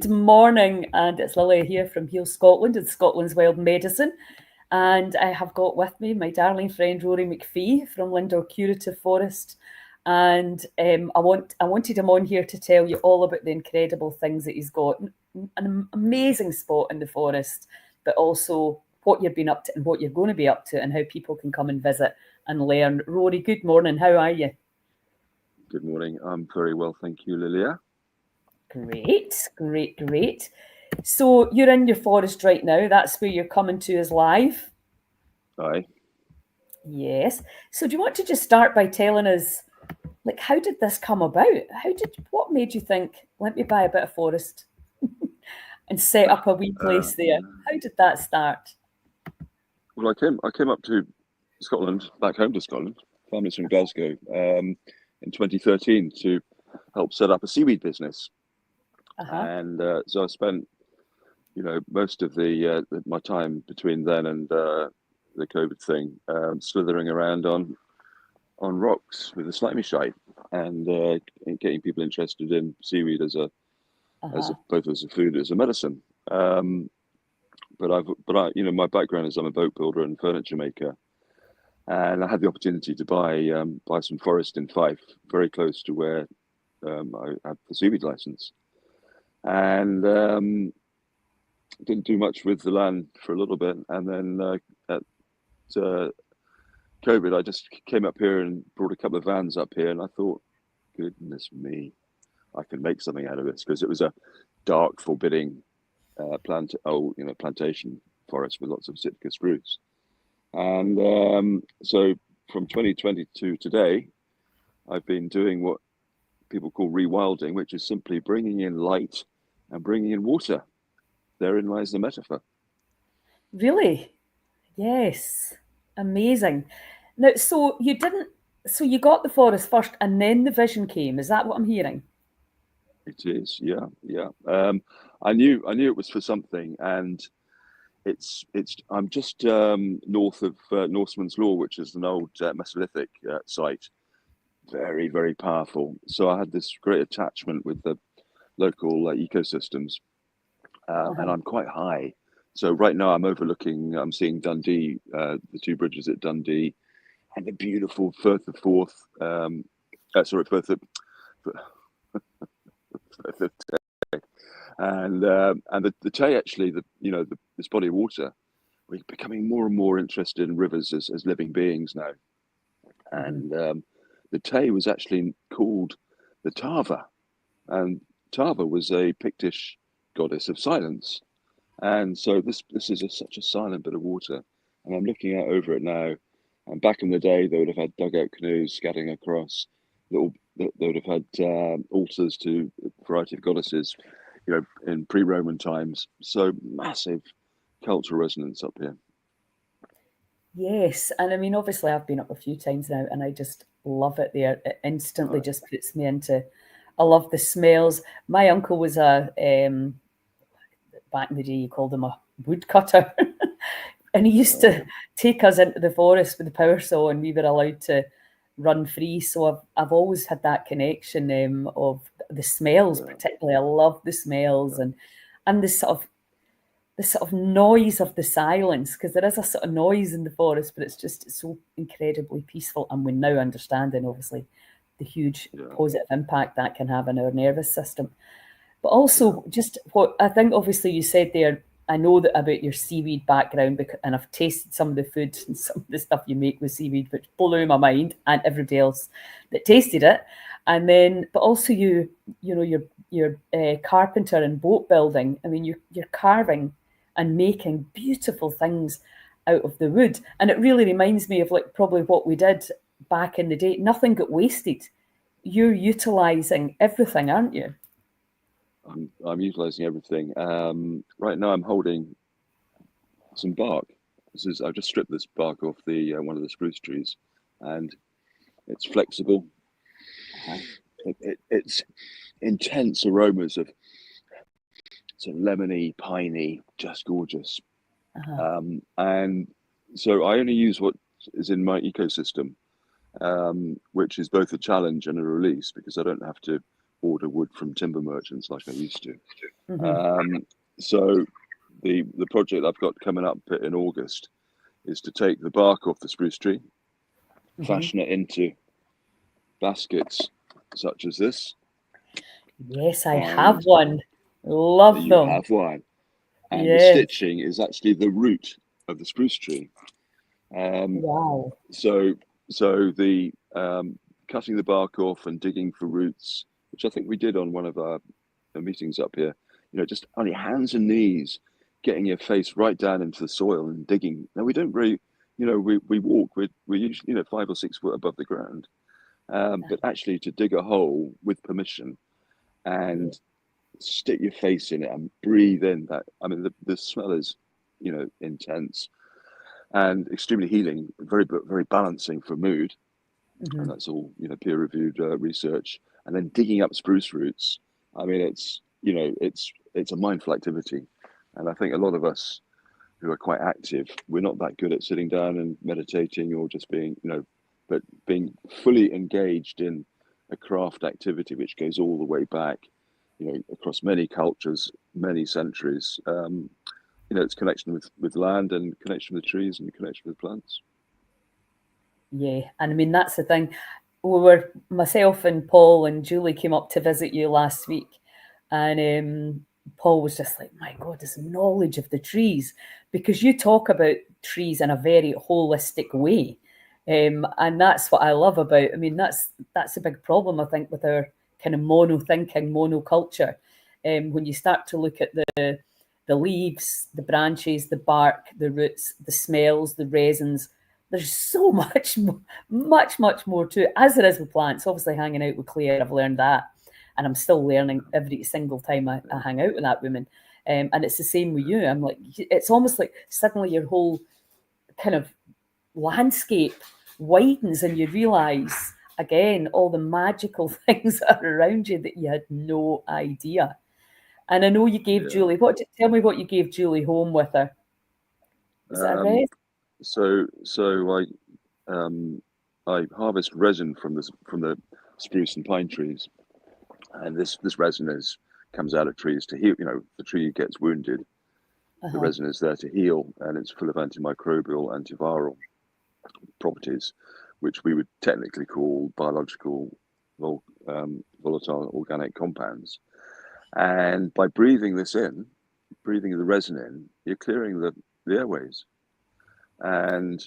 Good morning, and it's Lily here from Heal Scotland and Scotland's Wild Medicine. And I have got with me my darling friend Rory McPhee from Lindor Curative Forest. And I wanted him on here to tell you all about the incredible things that he's got. An amazing spot in the forest, but also what you've been up to and what you're going to be up to and how people can come and visit and learn. Rory, good morning. How are you? Good morning. I'm very well, thank you, Lilia. Great. So you're in your forest right now. That's where you're coming to us live. Aye. Yes. So do you want to just start by telling us, like, how did this come about? What made you think, let me buy a bit of forest and set up a wee place there? How did that start? Well, I came up to Scotland, back home to Scotland. Family's from Glasgow, in 2013 to help set up a seaweed business. And so I spent, most of my time between then and the COVID thing, slithering around on rocks with a slimy shite and getting people interested in seaweed as both as a food as a medicine. But I, my background is I'm a boat builder and furniture maker, and I had the opportunity to buy some forest in Fife, very close to where I had the seaweed license. And didn't do much with the land for a little bit, and then at COVID, I just came up here and brought a couple of vans up here, and I thought, goodness me, I can make something out of this, because it was a dark, forbidding plantation forest with lots of Sitka spruce, and so from 2020 to today, I've been doing what people call rewilding, which is simply bringing in light and bringing in water. Therein lies the metaphor. Really? Yes. Amazing. Now, so you got the forest first and then the vision came. Is that what I'm hearing? It is, yeah. I knew it was for something, and I'm just north of Norseman's Law, which is an old Mesolithic site. Very, very powerful. So I had this great attachment with the local ecosystems, and I'm quite high. So right now I'm seeing Dundee, the two bridges at Dundee, and the beautiful Firth of Forth. Firth of Tay, and the Tay, actually, this body of water. We're becoming more and more interested in rivers as living beings now, and the Tay was actually called the Tava, and Tava was a Pictish goddess of silence. And so this is such a silent bit of water, and I'm looking out over it now. And back in the day, they would have had dugout canoes scattering across. They would have had altars to a variety of goddesses, in pre-Roman times. So massive cultural resonance up here. Yes, and I mean, obviously, I've been up a few times now, and I just love it there. It instantly just puts me into. I love the smells. My uncle was back in the day, you called him a woodcutter. And he used to take us into the forest with the power saw, and we were allowed to run free. So I've always had that connection of the smells, particularly. I love the smells and the sort of noise of the silence, because there is a sort of noise in the forest, but it's so incredibly peaceful. And we're now understanding, obviously, the huge positive impact that can have on our nervous system. But also, just what I think, obviously, you said there, I know that about your seaweed background, and I've tasted some of the food and some of the stuff you make with seaweed, which blew my mind, and everybody else that tasted it. And then, but also you're carpenter and boat building. I mean, you're carving and making beautiful things out of the wood, and it really reminds me of probably what we did back in the day. Nothing got wasted. You're utilising everything, aren't you? I'm utilising everything. Right now I'm holding some bark. I've just stripped this bark off one of the spruce trees, and it's flexible. It's intense aromas of sort of lemony, piney, just gorgeous. And so I only use what is in my ecosystem, which is both a challenge and a release, because I don't have to order wood from timber merchants like I used to. Mm-hmm. So the project I've got coming up in August is to take the bark off the spruce tree, fashion it into baskets such as this. Yes, I have one. Love you them. have one. And the Yes. stitching is actually the root of the spruce tree. Wow. So the cutting the bark off and digging for roots, which I think we did on one of our meetings up here, just on your hands and knees, getting your face right down into the soil and digging. Now we don't really, we walk, we're usually, 5 or 6 foot above the ground. But actually to dig a hole with permission and stick your face in it and breathe in that. I mean, the smell is, intense and extremely healing, very balancing for mood. And that's all, peer-reviewed research. And then digging up spruce roots. I mean, it's a mindful activity. And I think a lot of us who are quite active, we're not that good at sitting down and meditating or just being, but being fully engaged in a craft activity, which goes all the way back, across many cultures, many centuries. It's connection with land and connection with trees and connection with plants. Yeah, and I mean that's the thing. Myself and Paul and Julie came up to visit you last week, and Paul was just like, "My God, this knowledge of the trees," because you talk about trees in a very holistic way, and that's what I love about. I mean, that's a big problem I think with our kind of mono thinking, monoculture. When you start to look at the leaves, the branches, the bark, the roots, the smells, the resins. There's so much more to it, as there is with plants. Obviously, hanging out with Claire, I've learned that. And I'm still learning every single time I hang out with that woman. And it's the same with you. I'm like, it's almost like suddenly your whole kind of landscape widens and you realise, again, all the magical things that are around you that you had no idea. And I know you gave Julie, tell me what you gave Julie home with her. Is that a res? So I harvest resin from the spruce and pine trees, and this resin comes out of trees to heal. The tree gets wounded, the resin is there to heal, and it's full of antimicrobial, antiviral properties, which we would technically call biological volatile organic compounds. And by breathing the resin in, you're clearing the airways. And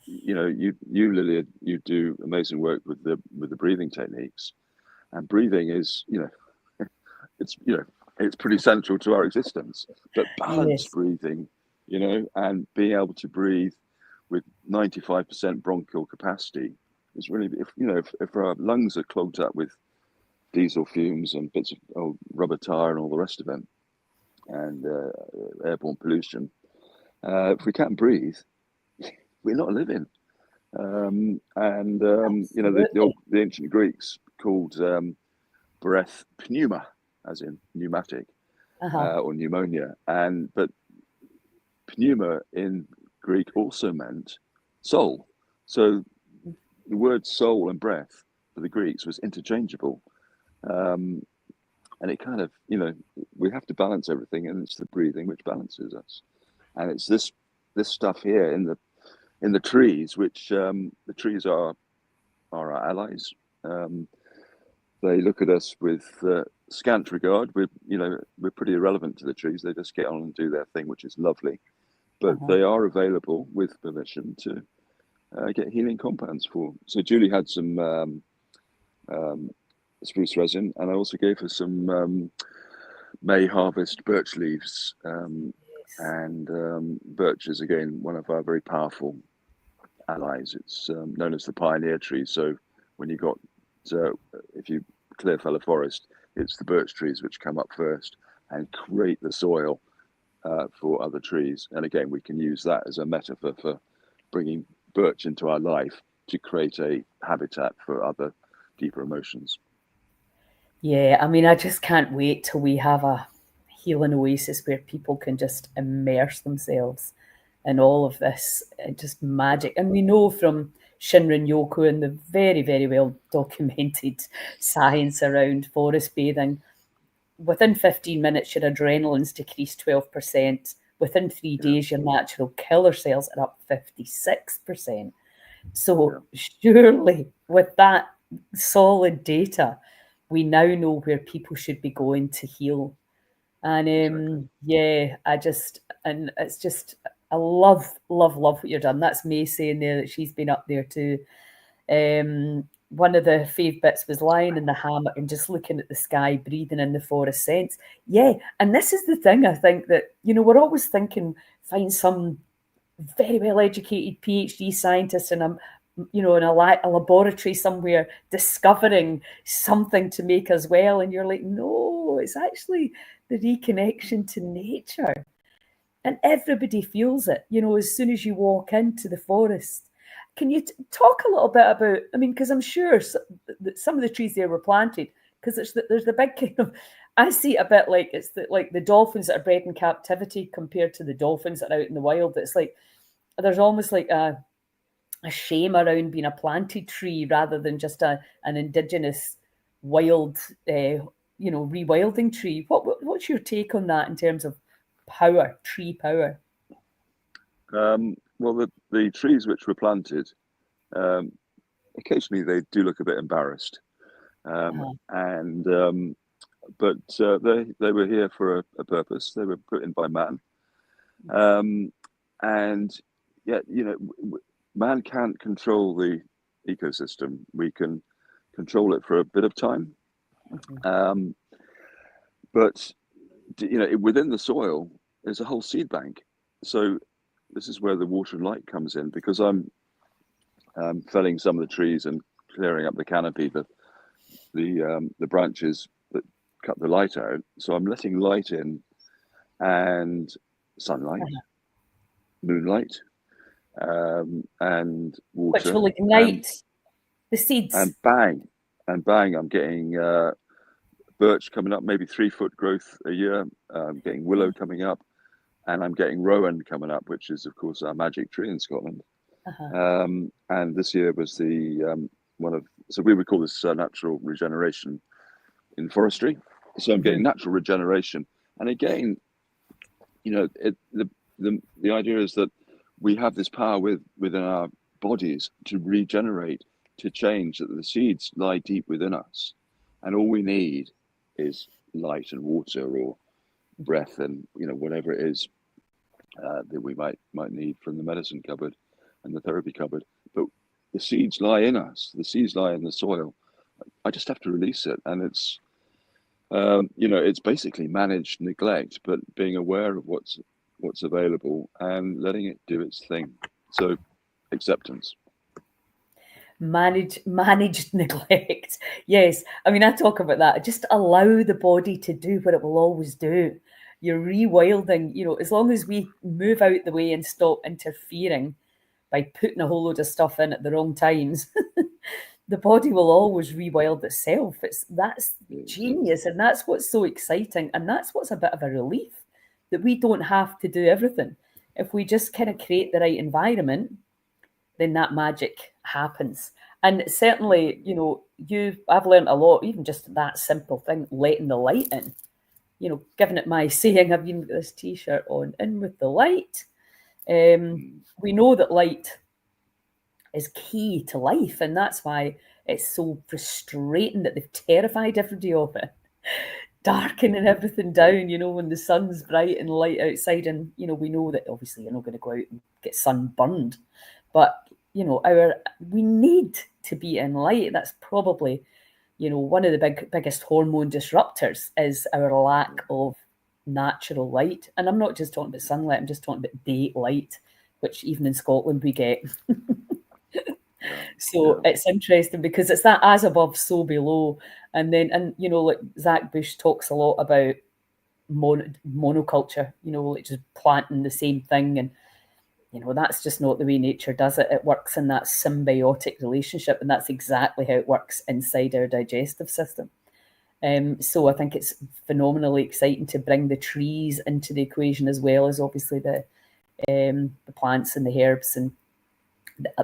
you Lily, you do amazing work with the breathing techniques, and breathing is it's pretty central to our existence. But balanced breathing, and being able to breathe with 95% bronchial capacity is really, if our lungs are clogged up with diesel fumes and bits of rubber tire and all the rest of it, and airborne pollution, if we can't breathe, we're not living. The ancient Greeks called breath pneuma, as in pneumatic, or pneumonia. But pneuma in Greek also meant soul. So the word soul and breath for the Greeks was interchangeable. And it kind of, we have to balance everything, and it's the breathing which balances us. And it's this stuff here in the trees, which the trees are our allies. They look at us with scant regard. We're pretty irrelevant to the trees. They just get on and do their thing, which is lovely. But they are available with permission to get healing compounds for. So Julie had some spruce resin, and I also gave her some May harvest birch leaves. And birch is, again, one of our very powerful allies. It's known as the pioneer tree. So when if you clear fell a forest, it's the birch trees which come up first and create the soil for other trees. And again, we can use that as a metaphor for bringing birch into our life to create a habitat for other deeper emotions. Yeah, I mean, I just can't wait till we have a healing oasis where people can just immerse themselves in all of this just magic. And we know from Shinrin Yoku and the very, very well documented science around forest bathing. Within 15 minutes, your adrenaline's decreased 12%. Within 3 days, your natural killer cells are up 56%. So surely with that solid data, we now know where people should be going to heal. And I love what you've done. That's May saying there that she's been up there too. One of the fave bits was lying in the hammock and just looking at the sky, breathing in the forest scents. Yeah, and this is the thing, I think, that, we're always thinking, find some very well-educated PhD scientist in a laboratory somewhere discovering something to make us well. And you're like, no, it's actually the reconnection to nature. And everybody feels it, as soon as you walk into the forest. Can you talk a little bit about, because I'm sure some of the trees there were planted, because there's the big kind of, I see it a bit like it's like the dolphins that are bred in captivity compared to the dolphins that are out in the wild. It's like, there's almost like a shame around being a planted tree rather than just an indigenous wild, rewilding tree. What's your take on that in terms of power, tree power? Well, the trees which were planted, occasionally they do look a bit embarrassed, but they were here for a purpose. They were put in by man, and yet man can't control the ecosystem. We can control it for a bit of time, but within the soil there's a whole seed bank. So this is where the water and light comes in, because I'm felling some of the trees and clearing up the canopy, the branches that cut the light out. So I'm letting light in, and sunlight, moonlight, and water, which will ignite the seeds. And bang, I'm getting birch coming up, maybe 3-foot growth a year. I'm getting willow coming up, and I'm getting rowan coming up, which is, of course, our magic tree in Scotland. And this year was the so we would call this natural regeneration in forestry. So I'm getting natural regeneration, and again, the idea is that we have this power within our bodies to regenerate, to change. That the seeds lie deep within us, and all we need is light and water, or breath, and whatever it is that we might need from the medicine cupboard and the therapy cupboard. But the seeds lie in us. The seeds lie in the soil. I just have to release it, and it's it's basically managed neglect, but being aware of what's available and letting it do its thing. So acceptance. Managed neglect. Yes. I talk about that. Just allow the body to do what it will always do. You're rewilding, as long as we move out the way and stop interfering by putting a whole load of stuff in at the wrong times, the body will always rewild itself. That's genius, and that's what's so exciting, and that's what's a bit of a relief, that we don't have to do everything. If we just kind of create the right environment, then that magic happens. And certainly, I've learned a lot, even just that simple thing, letting the light in. Giving it my saying, I've even got this T-shirt on, in with the light. We know that light is key to life, and that's why it's so frustrating that they've terrified everybody of it. Darkening everything down, when the sun's bright and light outside, and we know that obviously you're not going to go out and get sunburned, but we need to be in light. That's probably one of the biggest hormone disruptors is our lack of natural light. And I'm not just talking about sunlight, I'm just talking about daylight, which even in Scotland we get. So it's interesting because it's that as above, so below. And like Zach Bush talks a lot about monoculture, like just planting the same thing. And, that's just not the way nature does it. It works in that symbiotic relationship. And that's exactly how it works inside our digestive system. So I think it's phenomenally exciting to bring the trees into the equation, as well as obviously the plants and the herbs and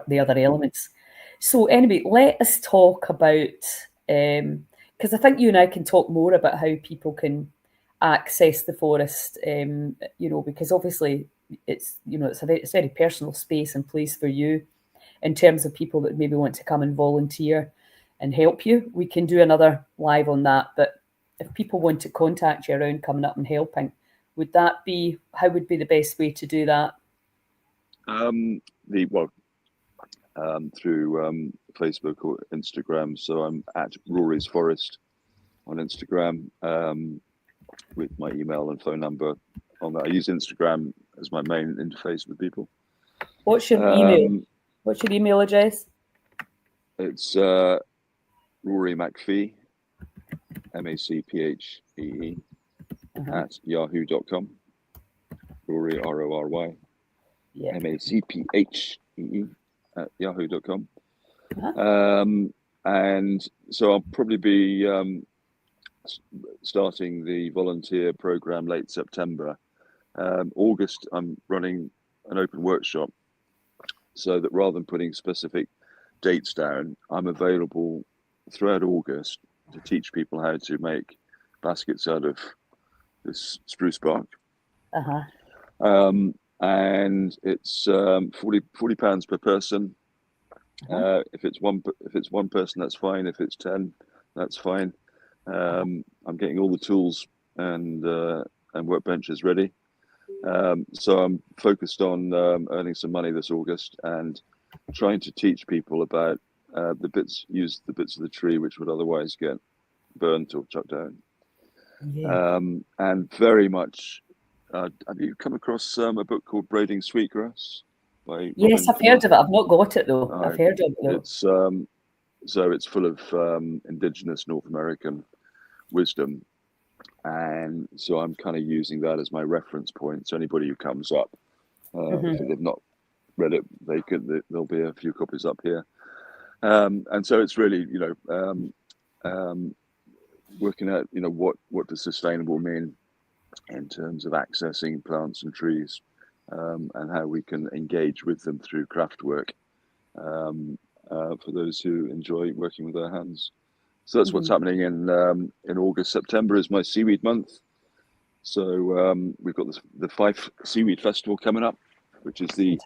the other elements. So anyway, let us talk about, because I think you and I can talk more about how people can access the forest, because obviously it's it's a very personal space and place for you in terms of people that maybe want to come and volunteer and help you. We can do another live on that, but if people want to contact you around coming up and helping, how would be the best way to do that? Through Facebook or Instagram. So I'm at Rorys Forest on Instagram, with my email and phone number on that. I use Instagram as my main interface with people. What's your email? What's your email address? It's Rory McPhee, MACPHEE, at yahoo.com. Rory, RORY, MACPHEE at yahoo.com. And so I'll probably be starting the volunteer program late September. August, I'm running an open workshop, so that rather than putting specific dates down, I'm available throughout August to teach people how to make baskets out of this spruce bark. And it's £40 per person. If it's one person, that's fine. If it's 10, that's fine. I'm getting all the tools and workbenches ready. So I'm focused on earning some money this August and trying to teach people about the bits of the tree which would otherwise get burnt or chucked down. And very much, have you come across a book called Braiding Sweetgrass? Yes, I've heard of it. I've not got it though. I've heard of it though. It's so it's full of indigenous North American wisdom, and so I'm kind of using that as my reference point. So anybody who comes up, if they've not read it, there'll be a few copies up here. And so it's really, working out, what does sustainable mean in terms of accessing plants and trees, and how we can engage with them through craft work, for those who enjoy working with their hands. So that's what's happening in August. September is my seaweed month. So we've got the Fife Seaweed Festival coming up, which is the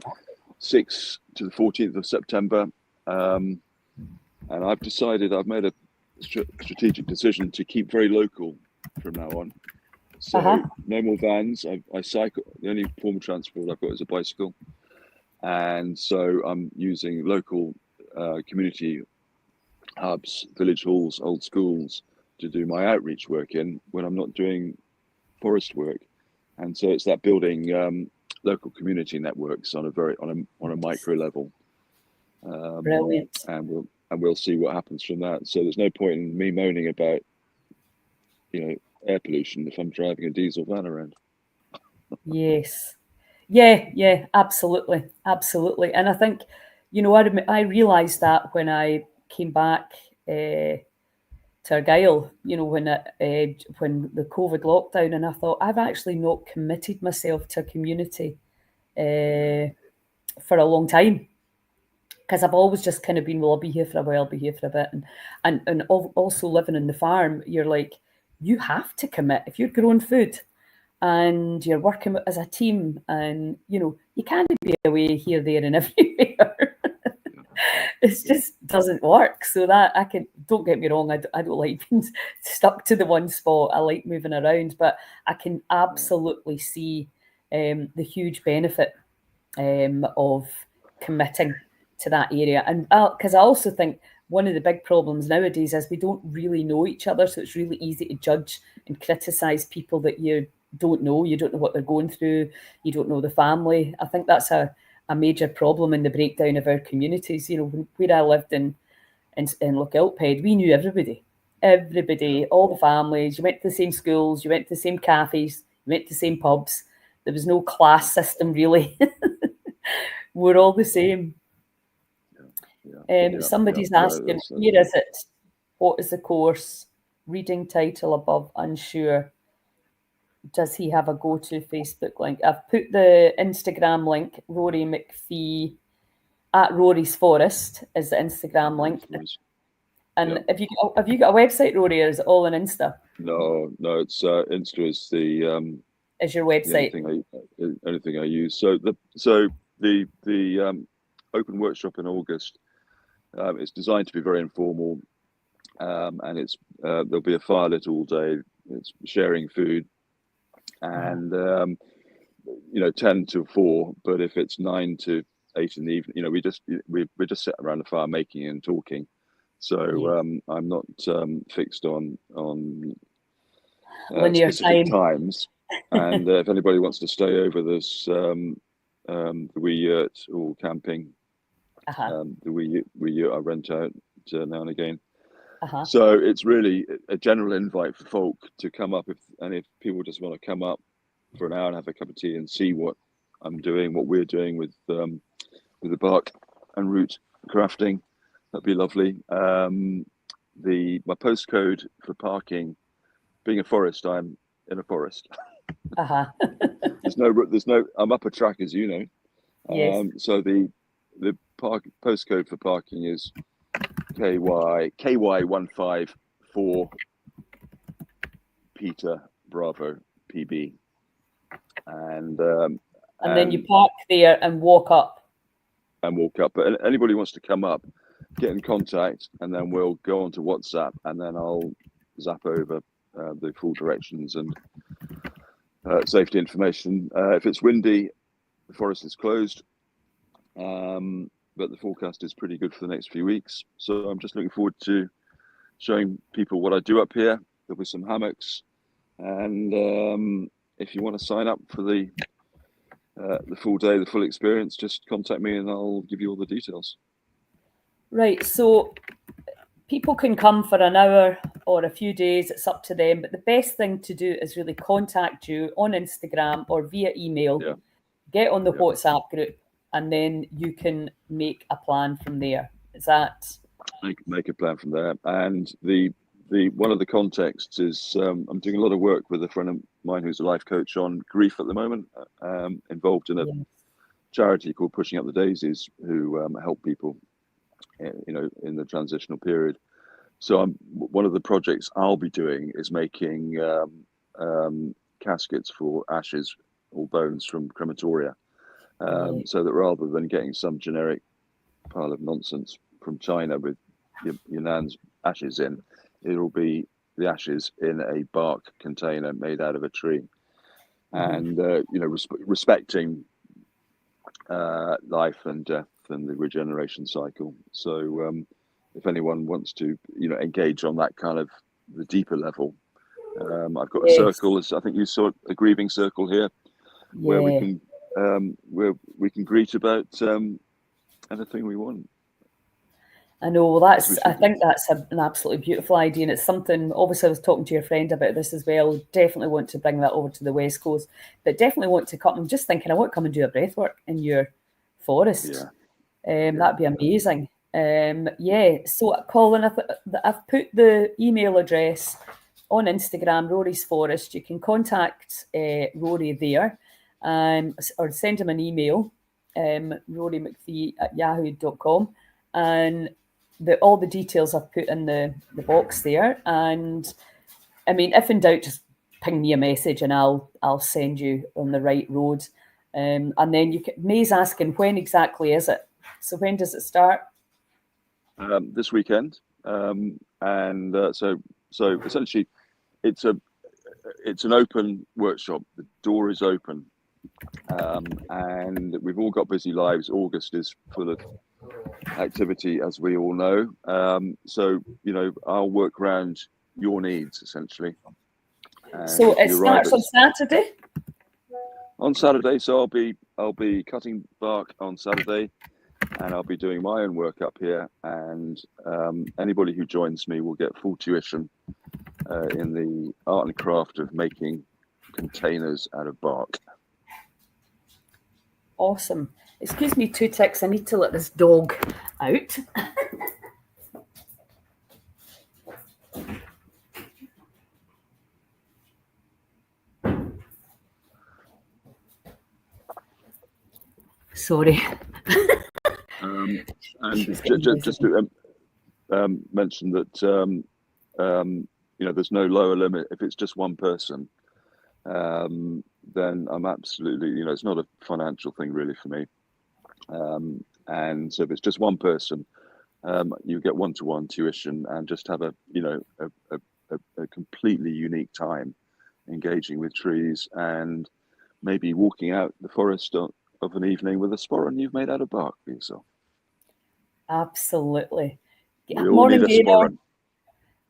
6th to the 14th of September. And I've made a strategic decision to keep very local from now on. So no more vans. I cycle. The only form of transport I've got is a bicycle. And so I'm using local community hubs, village halls, old schools to do my outreach work in when I'm not doing forest work. And so it's that building local community networks on a micro level. Brilliant. And we'll see what happens from that. So there's no point in me moaning about, air pollution if I'm driving a diesel van around. Yes. Yeah, absolutely. And I think, I realised that when I came back to Argyll, when the COVID lockdown, and I thought, I've actually not committed myself to a community for a long time. Because I've always just kind of been, well, I'll be here for a while, I'll be here for a bit. And also living on the farm, you're like, you have to commit. If you're growing food and you're working as a team, and, you can't be away here, there and everywhere. It just doesn't work. So don't get me wrong, I don't like being stuck to the one spot. I like moving around, but I can absolutely see the huge benefit of committing to that area. And because I also think one of the big problems nowadays is we don't really know each other, so it's really easy to judge and criticize people that you don't know. You don't know what they're going through. You don't know the family. I think that's a major problem in the breakdown of our communities. Where I lived in Lochilphead, we knew everybody, all the families. You went to the same schools, you went to the same cafes, you went to the same pubs. There was no class system really. We're all the same. Somebody's asking, where is it? What is the course? Reading title above, unsure. Does he have a go-to Facebook link? I've put the Instagram link, Rory McPhee, at Rorys Forest is the Instagram link. And have you got a website, Rory, or is it all on Insta? No, it's Insta is the is your website. Anything I use. So the open workshop in August. It's designed to be very informal, and it's there'll be a fire lit all day. It's sharing food, and 10 to 4. But if it's 9 to 8 in the evening, we just sit around the fire making and talking. So I'm not fixed on specific times. And if anybody wants to stay over, there's the wee Yurt or camping. The wee Yurt I rent out now and again. So it's really a general invite for folk to come up, if people just want to come up for an hour and have a cup of tea and see what I'm doing, what we're doing with the bark and root crafting. That'd be lovely. My postcode for parking, being a forest, I'm in a forest. There's no. I'm up a track, as you know. Yes. So the postcode for parking is KY154 Peter Bravo PB, and then you park there and walk up. But anybody who wants to come up, get in contact, and then we'll go onto WhatsApp, and then I'll zap over the full directions and safety information. If it's windy, the forest is closed, but the forecast is pretty good for the next few weeks. So I'm just looking forward to showing people what I do up here. There'll be some hammocks, and if you want to sign up for the full day, the full experience, just contact me and I'll give you all the details. Right, so people can come for an hour or a few days, it's up to them, but the best thing to do is really contact you on Instagram or via email, get on the WhatsApp group, and then you can make a plan from there. Is that? Make a plan from there. And the one of the contexts is I'm doing a lot of work with a friend of mine who's a life coach on grief at the moment, involved in a charity called Pushing Up the Daisies, who help people in the transitional period. So one of the projects I'll be doing is making caskets for ashes or bones from crematoria, so that rather than getting some generic pile of nonsense from China with your nan's ashes in, it'll be the ashes in a bark container made out of a tree, and respecting life and death and the regeneration cycle. So if anyone wants to engage on that kind of the deeper level, I've got a circle, I think you saw a grieving circle here, where we can greet about anything we want. I know, I think that's an absolutely beautiful idea, and it's something, obviously I was talking to your friend about this as well, definitely want to bring that over to the West Coast, but definitely want to come. I'm just thinking I want to come and do a breathwork in your forest. That'd be amazing. So Colin, I've put the email address on Instagram, Rorys Forest. You can contact Rory there, or send him an email, rorymcphee@yahoo.com, and all the details I've put in the box there. And I mean, if in doubt, just ping me a message and I'll send you on the right road. And then May's asking, when exactly is it? So when does it start? This weekend, so essentially, it's an open workshop. The door is open, and we've all got busy lives. August is full of activity, as we all know. So I'll work around your needs essentially. So it starts on Saturday. On Saturday, so I'll be cutting bark on Saturday, and I'll be doing my own work up here. And anybody who joins me will get full tuition in the art and craft of making containers out of bark. Awesome. Excuse me 2 ticks. I need to let this dog out. Sorry. And She's getting just to mention that there's no lower limit. If it's just one person, then I'm absolutely, it's not a financial thing really for me. And so if it's just one person, you get one-to-one tuition and just have a completely unique time engaging with trees and maybe walking out the forest of an evening with a sporran you've made out of bark for yourself. Absolutely. We all need a sporran.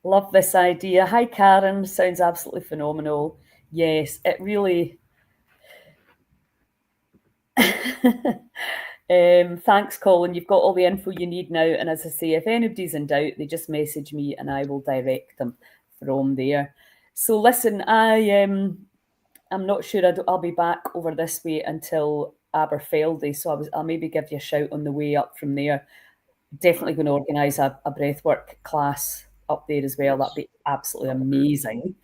Love this idea. Hi, Karen. Sounds absolutely phenomenal. Yes, it really... thanks, Colin. You've got all the info you need now. And as I say, if anybody's in doubt, they just message me and I will direct them from there. So listen, I'm not sure I'll be back over this way until Aberfeldy. So I'll maybe give you a shout on the way up from there. Definitely going to organise a breathwork class up there as well. Yes. That'd be absolutely amazing.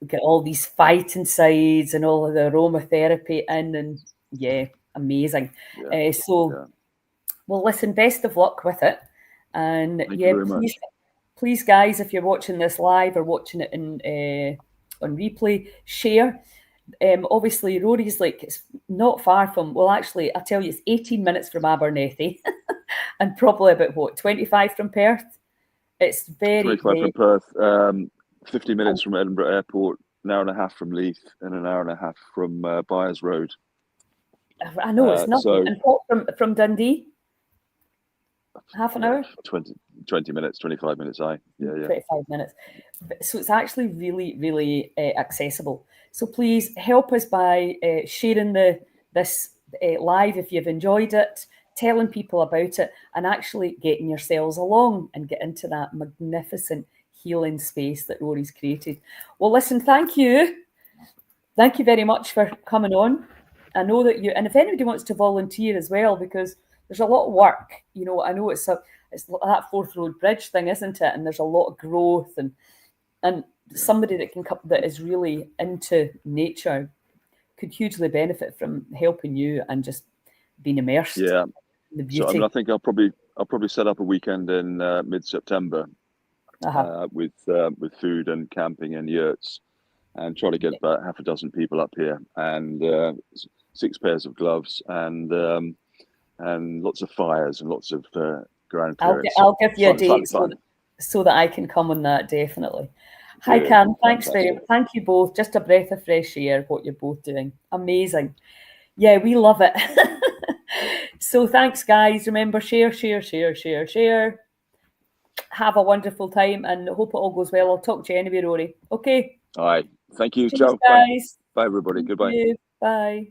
Get all these phytoncides and all of the aromatherapy in, and yeah, amazing. Well, listen, best of luck with it. And Thank you very much. Please, guys, if you're watching this live or watching it in on replay, share. Obviously, Rorys, like, it's not far from, well, actually, I tell you, it's 18 minutes from Abernethy and probably about, 25 from Perth? It's very... 25 from Perth, 50 minutes from Edinburgh Airport, an hour and a half from Leith, and an hour and a half from Byres Road. I know, it's nothing. And what from Dundee? Half an hour? 20 minutes, 25 minutes, Yeah. 25 minutes. So it's actually really, really accessible. So please help us by sharing this live if you've enjoyed it, telling people about it, and actually getting yourselves along and get into that magnificent healing space that Rory's created. Well, listen, thank you. Thank you very much for coming on. I know that and if anybody wants to volunteer as well, because there's a lot of work, I know it's that Forth Road Bridge thing, isn't it? And there's a lot of growth and somebody that is really into nature could hugely benefit from helping you and just being immersed in the beauty. So I think I'll probably set up a weekend in mid-September with food and camping and yurts, and try to get about half a dozen people up here and 6 pairs of gloves and lots of fires and lots of ground clearance. I'll give you a date so that I can come on that, definitely. Hi, Cam. Thanks thank you both. Just a breath of fresh air, what you're both doing. Amazing. Yeah, we love it. So thanks, guys. Remember, share. Have a wonderful time and hope it all goes well. I'll talk to you anyway, Rory. Okay. All right. Thank you. Cheers, guys. Bye, everybody. Goodbye. Bye.